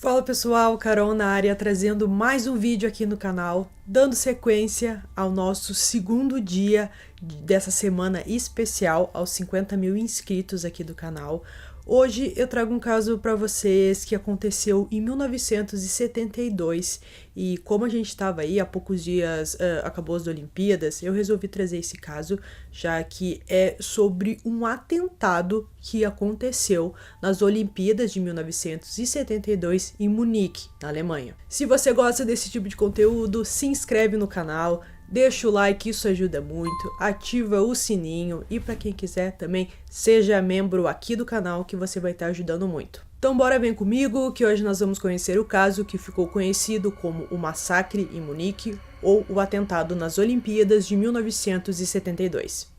Fala pessoal, Carol na área, trazendo mais um vídeo aqui no canal, dando sequência ao nosso segundo dia dessa semana especial aos 50 mil inscritos aqui do canal. Hoje eu trago um caso para vocês que aconteceu em 1972 e como a gente estava aí há poucos dias, acabou as Olimpíadas, eu resolvi trazer esse caso, já que é sobre um atentado que aconteceu nas Olimpíadas de 1972 em Munique, na Alemanha. Se você gosta desse tipo de conteúdo, se inscreve no canal, deixa o like, isso ajuda muito, ativa o sininho e para quem quiser também seja membro aqui do canal que você vai estar ajudando muito. Então bora vem comigo que hoje nós vamos conhecer o caso que ficou conhecido como o massacre em Munique ou o atentado nas Olimpíadas de 1972.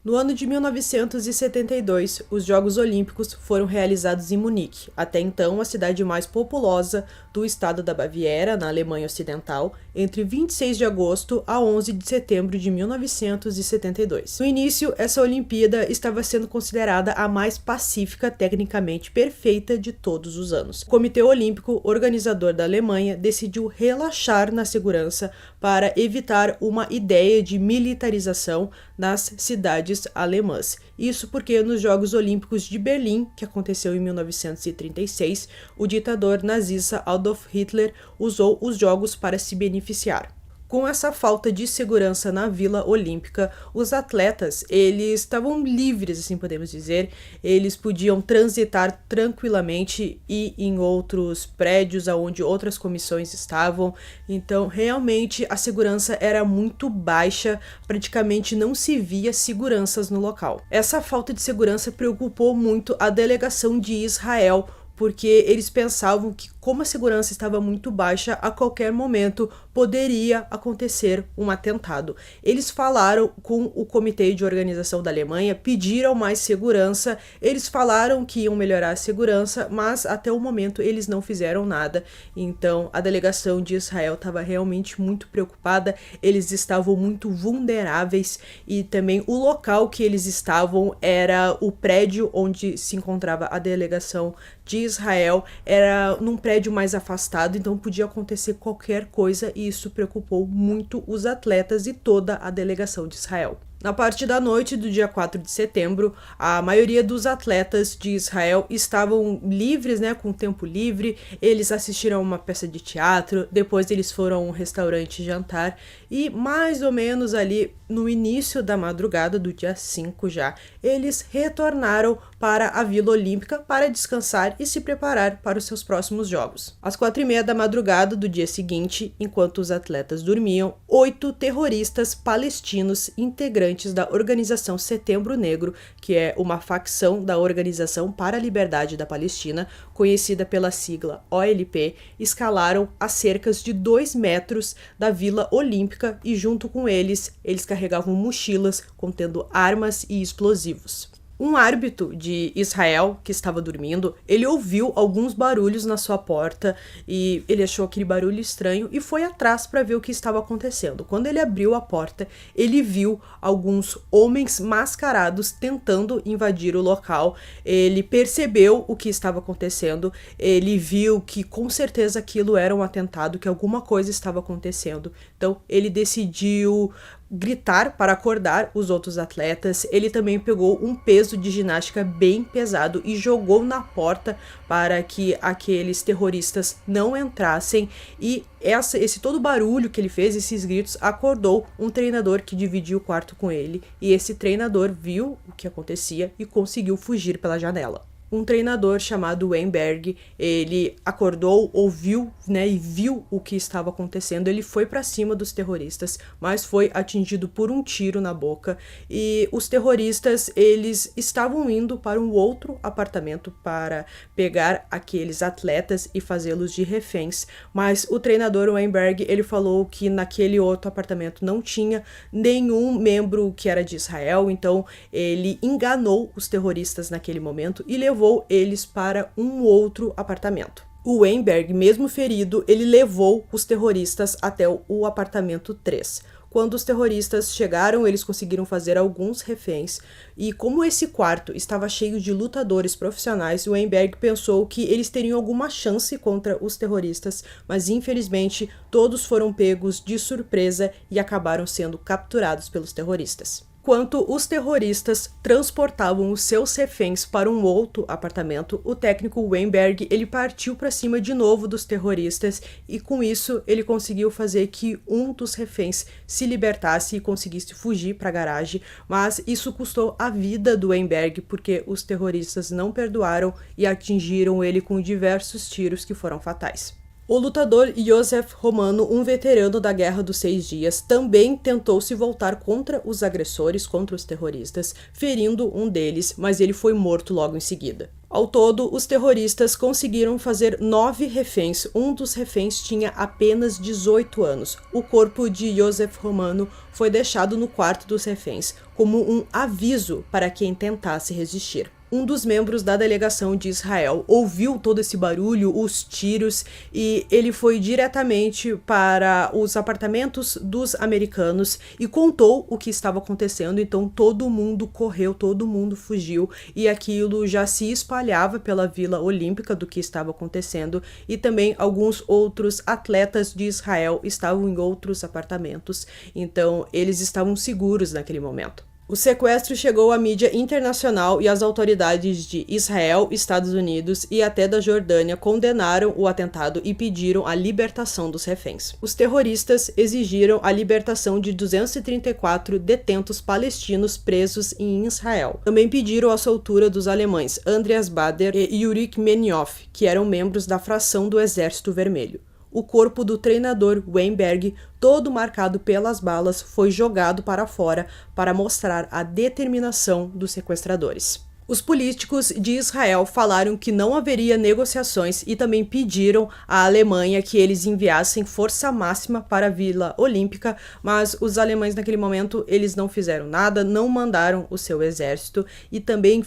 No ano de 1972, os Jogos Olímpicos foram realizados em Munique, até então a cidade mais populosa do estado da Baviera, na Alemanha Ocidental, entre 26 de agosto a 11 de setembro de 1972. No início, essa Olimpíada estava sendo considerada a mais pacífica, tecnicamente perfeita de todos os anos. O Comitê Olímpico, organizador da Alemanha, decidiu relaxar na segurança para evitar uma ideia de militarização nas cidades alemãs. Isso porque nos Jogos Olímpicos de Berlim, que aconteceu em 1936, o ditador nazista Adolf Hitler usou os jogos para se beneficiar. Com essa falta de segurança na Vila Olímpica, os atletas, eles estavam livres, assim podemos dizer, eles podiam transitar tranquilamente e em outros prédios onde outras comissões estavam, então realmente a segurança era muito baixa, praticamente não se via seguranças no local. Essa falta de segurança preocupou muito a delegação de Israel, porque eles pensavam que, como a segurança estava muito baixa, a qualquer momento poderia acontecer um atentado. Eles falaram com o Comitê de Organização da Alemanha, pediram mais segurança, eles falaram que iam melhorar a segurança, mas até o momento eles não fizeram nada. Então a delegação de Israel estava realmente muito preocupada, eles estavam muito vulneráveis e também o local que eles estavam era o prédio onde se encontrava a delegação de Israel, era num prédio mais afastado, então podia acontecer qualquer coisa e isso preocupou muito os atletas e toda a delegação de Israel. Na parte da noite do dia 4 de setembro, a maioria dos atletas de Israel estavam livres, com tempo livre, eles assistiram a uma peça de teatro, depois eles foram a um restaurante jantar e mais ou menos ali no início da madrugada do dia 5 já, eles retornaram para a Vila Olímpica para descansar e se preparar para os seus próximos jogos. Às 4h30 da madrugada do dia seguinte, enquanto os atletas dormiam, 8 terroristas palestinos integrantes da Organização Setembro Negro, que é uma facção da Organização para a Liberdade da Palestina, conhecida pela sigla OLP, escalaram a cercas de 2 metros da Vila Olímpica e junto com eles carregavam mochilas contendo armas e explosivos. Um árbitro de Israel que estava dormindo, ele ouviu alguns barulhos na sua porta e ele achou aquele barulho estranho e foi atrás para ver o que estava acontecendo. Quando ele abriu a porta, ele viu alguns homens mascarados tentando invadir o local. Ele percebeu o que estava acontecendo, ele viu que com certeza aquilo era um atentado, que alguma coisa estava acontecendo. Então ele decidiu gritar para acordar os outros atletas. Ele também pegou um peso de ginástica bem pesado e jogou na porta para que aqueles terroristas não entrassem e esse todo barulho que ele fez, esses gritos, acordou um treinador que dividiu o quarto com ele e esse treinador viu o que acontecia e conseguiu fugir pela janela. Um treinador chamado Weinberg, ele acordou, ouviu, e viu o que estava acontecendo. Ele foi para cima dos terroristas, mas foi atingido por um tiro na boca. E os terroristas, eles estavam indo para um outro apartamento para pegar aqueles atletas e fazê-los de reféns. Mas o treinador Weinberg, ele falou que naquele outro apartamento não tinha nenhum membro que era de Israel. Então ele enganou os terroristas naquele momento e levou levou eles para um outro apartamento. O Weinberg, mesmo ferido, ele levou os terroristas até o apartamento 3. Quando os terroristas chegaram, eles conseguiram fazer alguns reféns, e como esse quarto estava cheio de lutadores profissionais, o Weinberg pensou que eles teriam alguma chance contra os terroristas, mas infelizmente todos foram pegos de surpresa e acabaram sendo capturados pelos terroristas. Enquanto os terroristas transportavam os seus reféns para um outro apartamento, o técnico Weinberg ele partiu para cima de novo dos terroristas e com isso ele conseguiu fazer que um dos reféns se libertasse e conseguisse fugir para a garagem, mas isso custou a vida do Weinberg porque os terroristas não perdoaram e atingiram ele com diversos tiros que foram fatais. O lutador Joseph Romano, um veterano da Guerra dos 6 Dias, também tentou se voltar contra os agressores, contra os terroristas, ferindo um deles, mas ele foi morto logo em seguida. Ao todo, os terroristas conseguiram fazer 9 reféns. Um dos reféns tinha apenas 18 anos. O corpo de Joseph Romano foi deixado no quarto dos reféns, como um aviso para quem tentasse resistir. Um dos membros da delegação de Israel ouviu todo esse barulho, os tiros, e ele foi diretamente para os apartamentos dos americanos e contou o que estava acontecendo. Então todo mundo correu, todo mundo fugiu, e aquilo já se espalhava pela Vila Olímpica do que estava acontecendo, e também alguns outros atletas de Israel estavam em outros apartamentos, então eles estavam seguros naquele momento. O sequestro chegou à mídia internacional e as autoridades de Israel, Estados Unidos e até da Jordânia condenaram o atentado e pediram a libertação dos reféns. Os terroristas exigiram a libertação de 234 detentos palestinos presos em Israel. Também pediram a soltura dos alemães Andreas Bader e Yuri Menioff, que eram membros da fração do Exército Vermelho. O corpo do treinador Weinberg, todo marcado pelas balas, foi jogado para fora para mostrar a determinação dos sequestradores. Os políticos de Israel falaram que não haveria negociações e também pediram à Alemanha que eles enviassem força máxima para a Vila Olímpica, mas os alemães naquele momento eles não fizeram nada, não mandaram o seu exército e também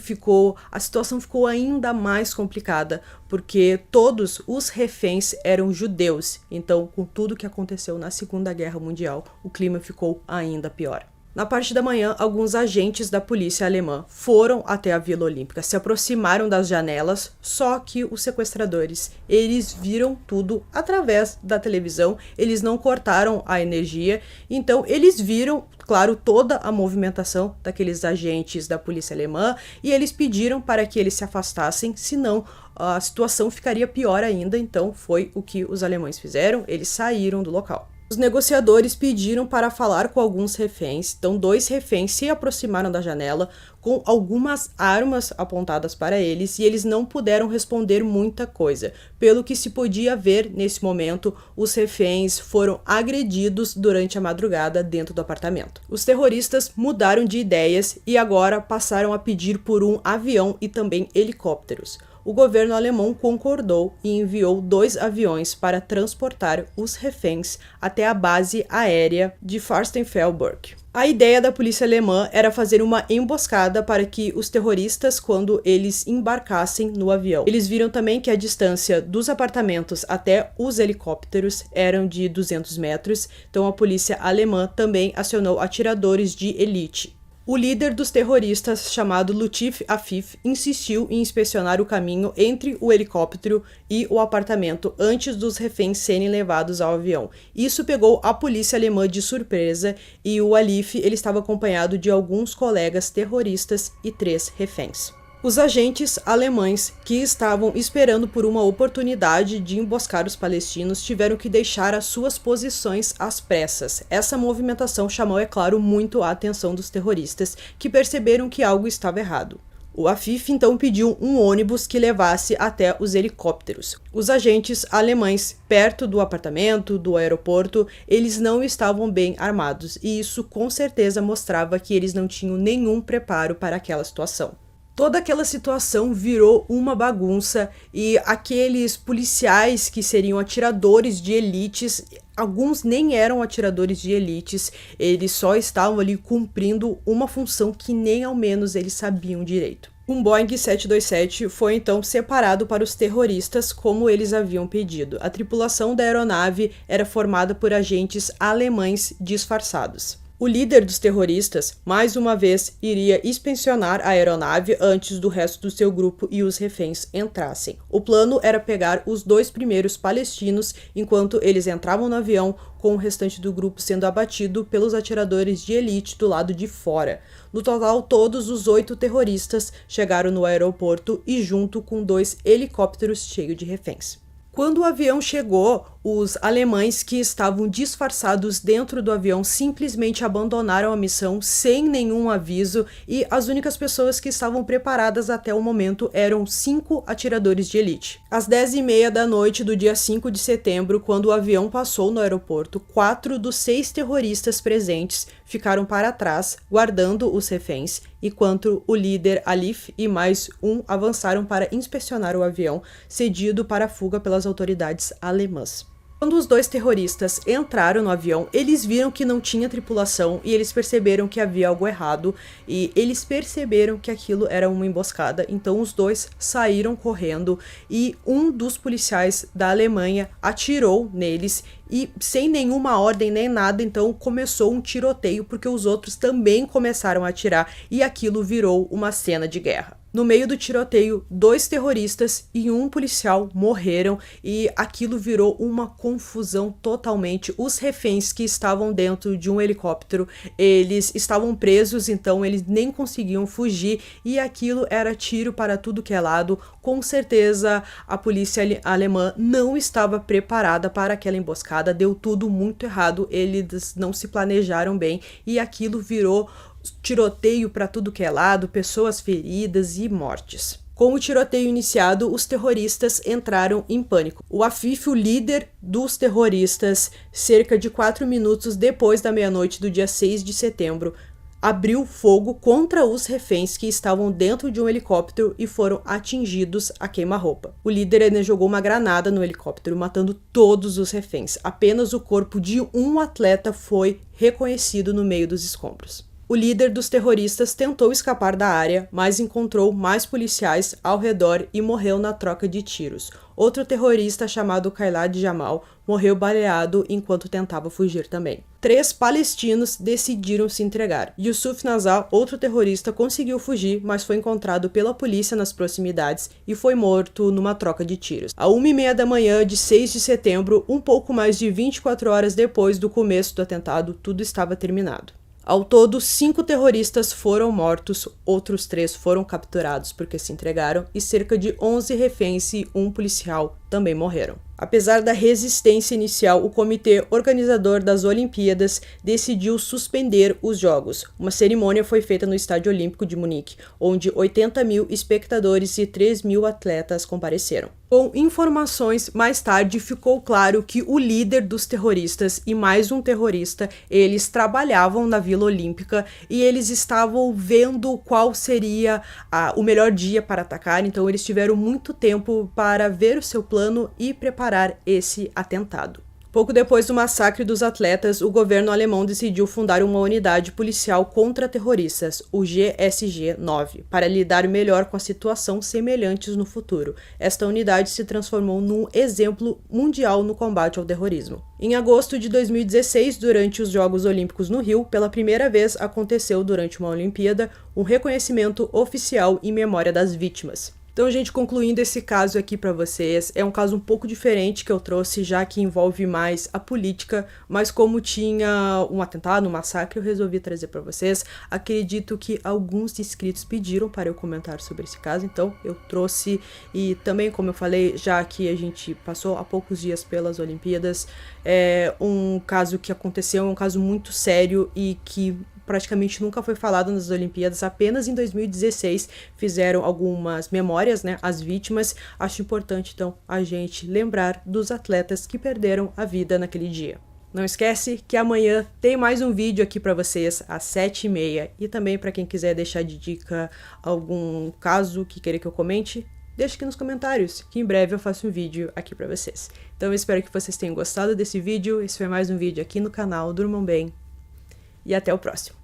a situação ficou ainda mais complicada, porque todos os reféns eram judeus. Então, com tudo que aconteceu na Segunda Guerra Mundial, o clima ficou ainda pior. Na parte da manhã, alguns agentes da polícia alemã foram até a Vila Olímpica, se aproximaram das janelas, só que os sequestradores, eles viram tudo através da televisão, eles não cortaram a energia, então eles viram, claro, toda a movimentação daqueles agentes da polícia alemã e eles pediram para que eles se afastassem, senão a situação ficaria pior ainda, então foi o que os alemães fizeram, eles saíram do local. Os negociadores pediram para falar com alguns reféns, então 2 reféns se aproximaram da janela com algumas armas apontadas para eles e eles não puderam responder muita coisa. Pelo que se podia ver nesse momento, os reféns foram agredidos durante a madrugada dentro do apartamento. Os terroristas mudaram de ideias e agora passaram a pedir por um avião e também helicópteros. O governo alemão concordou e enviou 2 aviões para transportar os reféns até a base aérea de Fürstenfeldbruck. A ideia da polícia alemã era fazer uma emboscada para que os terroristas, quando eles embarcassem no avião. Eles viram também que a distância dos apartamentos até os helicópteros eram de 200 metros, então a polícia alemã também acionou atiradores de elite. O líder dos terroristas, chamado Latif Afif, insistiu em inspecionar o caminho entre o helicóptero e o apartamento antes dos reféns serem levados ao avião. Isso pegou a polícia alemã de surpresa e o Afif ele estava acompanhado de alguns colegas terroristas e 3 reféns. Os agentes alemães que estavam esperando por uma oportunidade de emboscar os palestinos tiveram que deixar as suas posições às pressas. Essa movimentação chamou, é claro, muito a atenção dos terroristas, que perceberam que algo estava errado. O Afif então pediu um ônibus que levasse até os helicópteros. Os agentes alemães, perto do apartamento, do aeroporto, eles não estavam bem armados, e isso com certeza mostrava que eles não tinham nenhum preparo para aquela situação. Toda aquela situação virou uma bagunça e aqueles policiais que seriam atiradores de elites, alguns nem eram atiradores de elites, eles só estavam ali cumprindo uma função que nem ao menos eles sabiam direito. Um Boeing 727 foi então separado para os terroristas, como eles haviam pedido. A tripulação da aeronave era formada por agentes alemães disfarçados. O líder dos terroristas, mais uma vez, iria inspecionar a aeronave antes do resto do seu grupo e os reféns entrassem. O plano era pegar os 2 primeiros palestinos enquanto eles entravam no avião, com o restante do grupo sendo abatido pelos atiradores de elite do lado de fora. No total, todos os 8 terroristas chegaram no aeroporto e junto com 2 helicópteros cheios de reféns. Quando o avião chegou, os alemães que estavam disfarçados dentro do avião simplesmente abandonaram a missão sem nenhum aviso e as únicas pessoas que estavam preparadas até o momento eram 5 atiradores de elite. Às 10h30 da noite do dia 5 de setembro, quando o avião passou no aeroporto, 4 dos 6 terroristas presentes ficaram para trás, guardando os reféns, enquanto o líder Alif e mais um avançaram para inspecionar o avião, cedido para a fuga pelas autoridades alemãs. Quando os 2 terroristas entraram no avião, eles viram que não tinha tripulação e eles perceberam que havia algo errado e eles perceberam que aquilo era uma emboscada. Então os 2 saíram correndo e um dos policiais da Alemanha atirou neles e sem nenhuma ordem nem nada, então começou um tiroteio porque os outros também começaram a atirar e aquilo virou uma cena de guerra. No meio do tiroteio, 2 terroristas e um policial morreram e aquilo virou uma confusão totalmente. Os reféns que estavam dentro de um helicóptero, eles estavam presos, então eles nem conseguiam fugir e aquilo era tiro para tudo que é lado. Com certeza a polícia alemã não estava preparada para aquela emboscada, deu tudo muito errado, eles não se planejaram bem e aquilo virou tiroteio para tudo que é lado, pessoas feridas e mortes. Com o tiroteio iniciado, os terroristas entraram em pânico. O Afif, o líder dos terroristas, cerca de 4 minutos depois da meia-noite do dia 6 de setembro, abriu fogo contra os reféns que estavam dentro de um helicóptero e foram atingidos a queima-roupa. O líder ainda jogou uma granada no helicóptero, matando todos os reféns. Apenas o corpo de um atleta foi reconhecido no meio dos escombros. O líder dos terroristas tentou escapar da área, mas encontrou mais policiais ao redor e morreu na troca de tiros. Outro terrorista chamado Khaled Jamal morreu baleado enquanto tentava fugir também. 3 palestinos decidiram se entregar. Yusuf Nazar, outro terrorista, conseguiu fugir, mas foi encontrado pela polícia nas proximidades e foi morto numa troca de tiros. À 1h30 da manhã de 6 de setembro, um pouco mais de 24 horas depois do começo do atentado, tudo estava terminado. Ao todo, 5 terroristas foram mortos, outros 3 foram capturados porque se entregaram e cerca de 11 reféns e um policial também morreram. Apesar da resistência inicial, o comitê organizador das Olimpíadas decidiu suspender os Jogos. Uma cerimônia foi feita no Estádio Olímpico de Munique, onde 80.000 espectadores e 3.000 atletas compareceram. Com informações mais tarde, ficou claro que o líder dos terroristas e mais um terrorista, eles trabalhavam na Vila Olímpica e eles estavam vendo qual seria o melhor dia para atacar, então eles tiveram muito tempo para ver o seu plano e preparar esse atentado. Pouco depois do massacre dos atletas, o governo alemão decidiu fundar uma unidade policial contra terroristas, o GSG-9, para lidar melhor com a situação semelhantes no futuro. Esta unidade se transformou num exemplo mundial no combate ao terrorismo. Em agosto de 2016, durante os Jogos Olímpicos no Rio, pela primeira vez aconteceu durante uma Olimpíada um reconhecimento oficial em memória das vítimas. Então, gente, concluindo esse caso aqui para vocês, é um caso um pouco diferente que eu trouxe, já que envolve mais a política, mas como tinha um atentado, um massacre, eu resolvi trazer para vocês. Acredito que alguns inscritos pediram para eu comentar sobre esse caso, então eu trouxe. E também, como eu falei, já que a gente passou há poucos dias pelas Olimpíadas, é um caso que aconteceu, é um caso muito sério e que praticamente nunca foi falado nas Olimpíadas, apenas em 2016 fizeram algumas memórias, né, às vítimas. Acho importante, então, a gente lembrar dos atletas que perderam a vida naquele dia. Não esquece que amanhã tem mais um vídeo aqui para vocês às 7h30 e também para quem quiser deixar de dica algum caso que queira que eu comente, deixa aqui nos comentários, que em breve eu faço um vídeo aqui para vocês. Então eu espero que vocês tenham gostado desse vídeo. Esse foi mais um vídeo aqui no canal. Durmam bem e até o próximo.